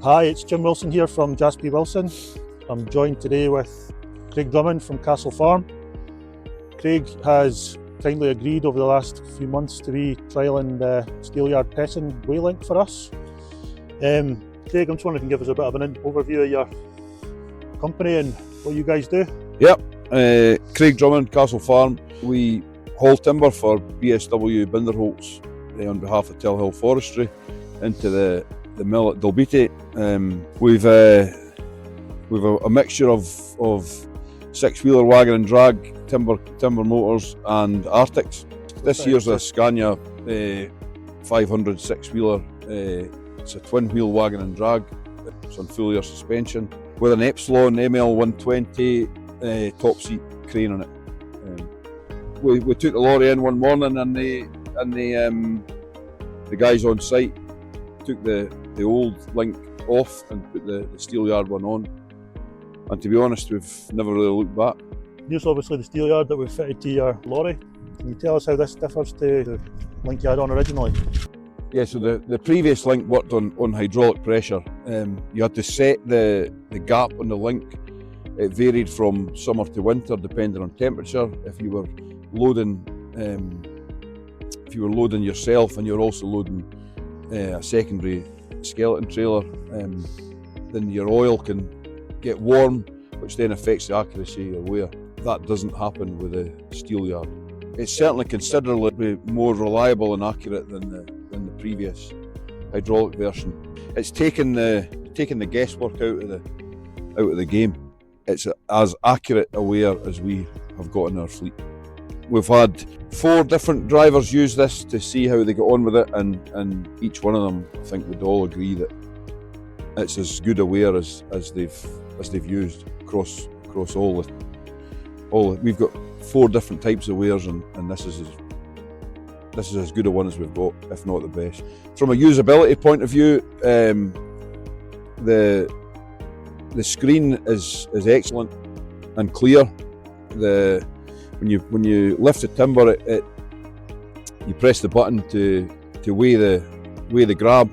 Hi, it's Jim Wilson here from JAS P WILSON. I'm joined today with Craig Drummond from Castle Farm. Craig has kindly agreed over the last few months to be trialling the Steelyard pressing weigh link for us. Craig, I'm just wondering if you can give us a bit of an overview of your company and what you guys do. Yep, Craig Drummond, Castle Farm. We haul timber for BSW Binderholz on behalf of Tell Hill Forestry into the mill at Dalbeattie. We've a mixture of six-wheeler wagon and drag, timber motors and Arctics. This year's a Scania 500 six-wheeler. It's a twin-wheel wagon and drag. It's on full air suspension with an Epsilon ML 120 top seat crane on it. We took the lorry in one morning and the guys on site took the old link off and put the Steelyard one on. And to be honest, we've never really looked back. Here's obviously the Steelyard that we've fitted to your lorry. Can you tell us how this differs to the link you had on originally? Yeah, so the previous link worked on hydraulic pressure. You had to set the gap on the link. It varied from summer to winter depending on temperature. If you were loading yourself and you're also loading a secondary skeleton trailer, then your oil can get warm, which then affects the accuracy of your wear. That doesn't happen with a Steelyard. It's certainly considerably more reliable and accurate than the previous hydraulic version. It's taken the guesswork out of the game. It's as accurate a wear as we have got in our fleet. We've had 4 different drivers use this to see how they get on with it, and each one of them, I think, would all agree that it's as good a wear as they've used across all the. We've got 4 different types of wears, and this is as good a one as we've got, if not the best. From a usability point of view, the screen is excellent and clear. When you lift the timber, you press the button to weigh the grab,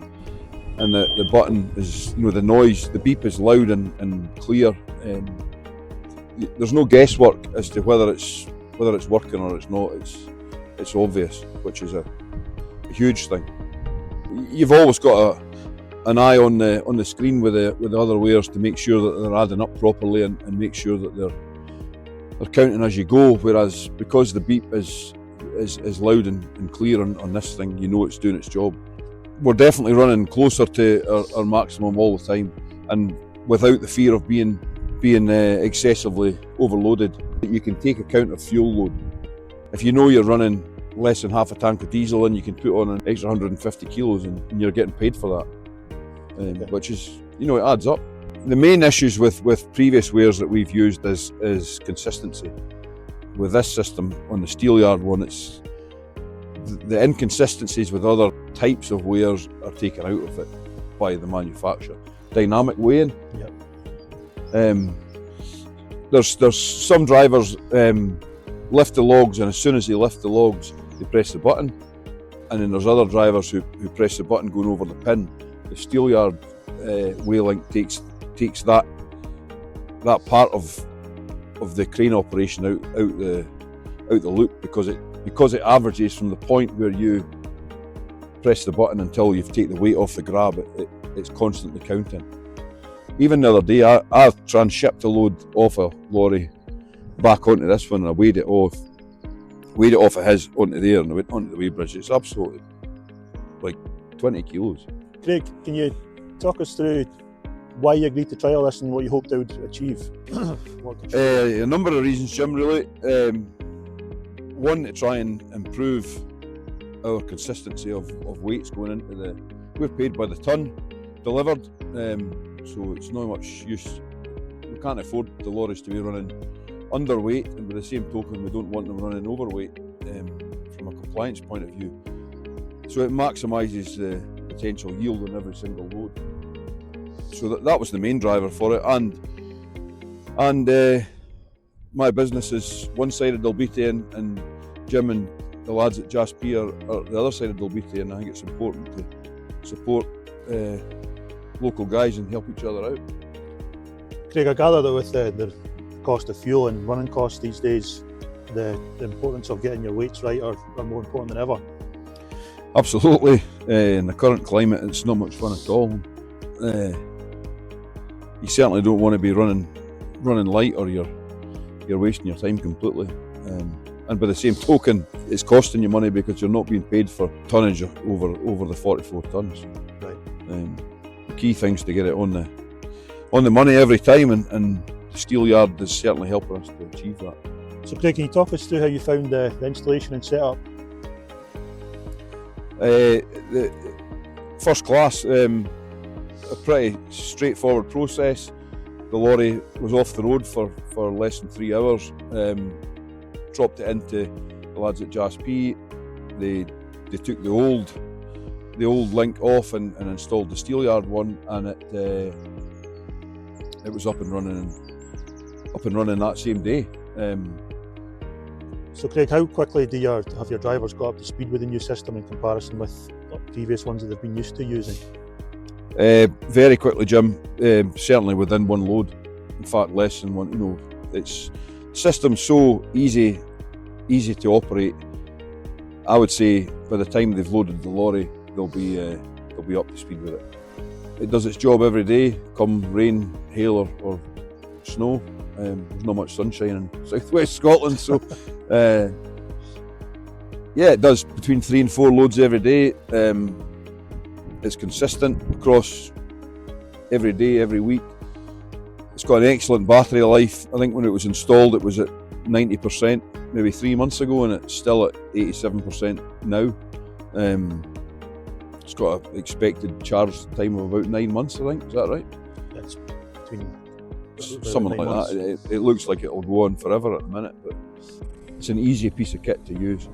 and the button is, the noise, the beep is loud and clear. There's no guesswork as to whether it's working or it's not. It's obvious, which is a huge thing. You've always got an eye on the screen with the other weighers to make sure that they're adding up properly and make sure that they're counting as you go, whereas because the beep is loud and clear on this thing, it's doing its job. We're definitely running closer to our maximum all the time, and without the fear of being excessively overloaded. You can take account of fuel load. If you know you're running less than half a tank of diesel, and you can put on an extra 150 kilos and you're getting paid for that, which is, it adds up. The main issues with previous weirs that we've used is consistency. With this system, on the Steelyard one, it's the inconsistencies with other types of weirs are taken out of it by the manufacturer. Dynamic weighing. Yep. There's some drivers lift the logs, and as soon as they lift the logs, they press the button. And then there's other drivers who press the button going over the pin. The Steelyard weigh link takes that part of the crane operation out the loop, because it averages from the point where you press the button until you've taken the weight off the grab. It's constantly counting. Even the other day, I transshipped a load off a lorry back onto this one, and I weighed it off of his onto there, and I went onto the weigh bridge. It's absolutely like 20 kilos. Craig, can you talk us through why you agreed to trial this and what you hoped it would achieve? A number of reasons, Jim, really. One, to try and improve our consistency of weights going into we're paid by the ton delivered, so it's not much use. We can't afford the lorries to be running underweight, and by the same token, we don't want them running overweight from a compliance point of view. So it maximises the potential yield on every single load. So that was the main driver for it, and my business is one side of Dalbeattie, and Jim and the lads at JAS P are the other side of Dalbeattie, and I think it's important to support local guys and help each other out. Craig, I gather that with the cost of fuel and running costs these days, the importance of getting your weights right are more important than ever. Absolutely. In the current climate, it's not much fun at all. You certainly don't want to be running light, or you're wasting your time completely. And by the same token, it's costing you money because you're not being paid for tonnage over the 44 tons. Right. The key thing's to get it on the money every time, and the steel yard is certainly helping us to achieve that. So Craig, can you talk us through how you found the installation and setup? The first class, a pretty straightforward process. The lorry was off the road for less than 3 hours. Dropped it into the lads at JAS P. They took the old link off and installed the steel yard one, and it was up and running that same day. So Craig, how quickly have your drivers got up to speed with the new system in comparison with previous ones that they've been used to using? Very quickly, Jim. Certainly within one load. In fact, less than one. It's system's so easy to operate. I would say by the time they've loaded the lorry, they'll be up to speed with it. It does its job every day, come rain, hail or snow. There's not much sunshine in southwest Scotland, so yeah, it does between 3 and 4 loads every day. It's consistent across every day, every week. It's got an excellent battery life. I think when it was installed, it was at 90% maybe 3 months ago, and it's still at 87% now. It's got an expected charge time of about 9 months, I think. Is that right? It's between something like months. that. It looks like it'll go on forever at the minute, but it's an easy piece of kit to use.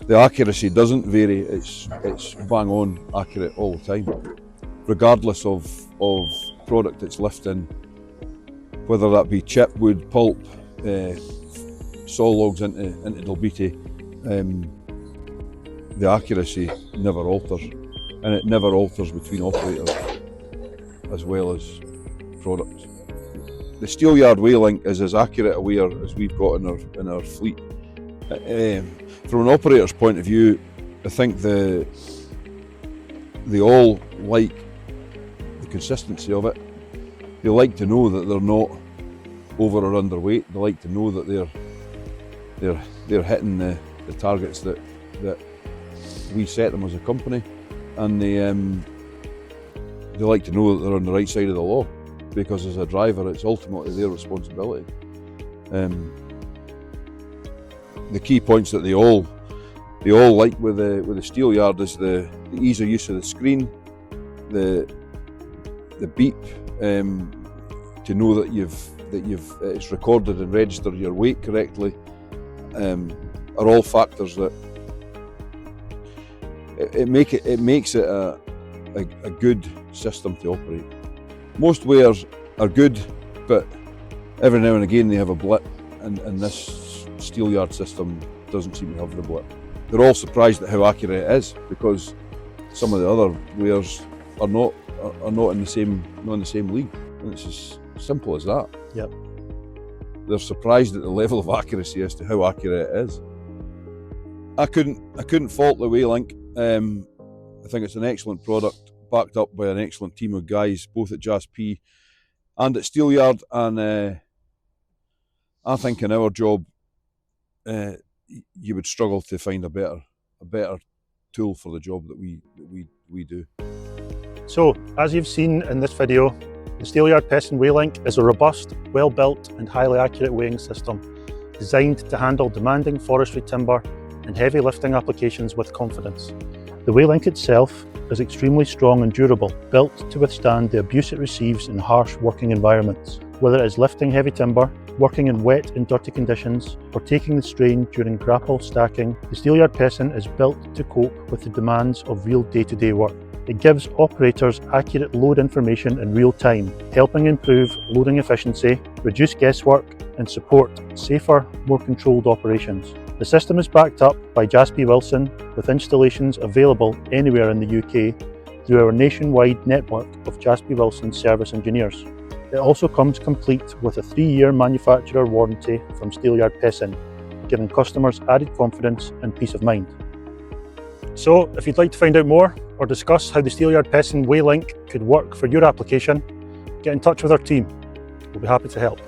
The accuracy doesn't vary. It's bang on accurate all the time, regardless of product it's lifting, whether that be chipwood, pulp, saw logs into Dalbeattie. The accuracy never alters, and it never alters between operators as well as products. The steel yard weigh link is as accurate a weigher as we've got in our fleet. From an operator's point of view, I think they all like the consistency of it. They like to know that they're not over or underweight. They like to know that they're hitting the targets that we set them as a company, and they like to know that they're on the right side of the law, because as a driver, it's ultimately their responsibility. The key points that they all like with the steel yard is the ease of use of the screen, the beep to know that it's recorded and registered your weight correctly, are all factors that it makes it a good system to operate. Most weighers are good, but every now and again they have a blip, and this steel yard system doesn't seem to have the blip. They're all surprised at how accurate it is, because some of the other weighers are not in the same league, and it's as simple as that. Yep. They're surprised at the level of accuracy as to how accurate it is. I couldn't fault the weigh link. I think it's an excellent product, backed up by an excellent team of guys, both at JAS P and at steel yard, and I think in our job you would struggle to find a better tool for the job that we do. So, as you've seen in this video, the Steelyard Pesson Weigh Link is a robust, well-built and highly accurate weighing system designed to handle demanding forestry timber and heavy lifting applications with confidence. The Weigh Link itself is extremely strong and durable, built to withstand the abuse it receives in harsh working environments. Whether it is lifting heavy timber, working in wet and dirty conditions, or taking the strain during grapple stacking, the Steelyard Pesson is built to cope with the demands of real day-to-day work. It gives operators accurate load information in real time, helping improve loading efficiency, reduce guesswork, and support safer, more controlled operations. The system is backed up by JAS P Wilson, with installations available anywhere in the UK, through our nationwide network of JAS P WILSON service engineers. It also comes complete with a 3-year manufacturer warranty from Steelyard Pessin, giving customers added confidence and peace of mind. So, if you'd like to find out more or discuss how the Steelyard Pessin WayLink could work for your application, get in touch with our team. We'll be happy to help.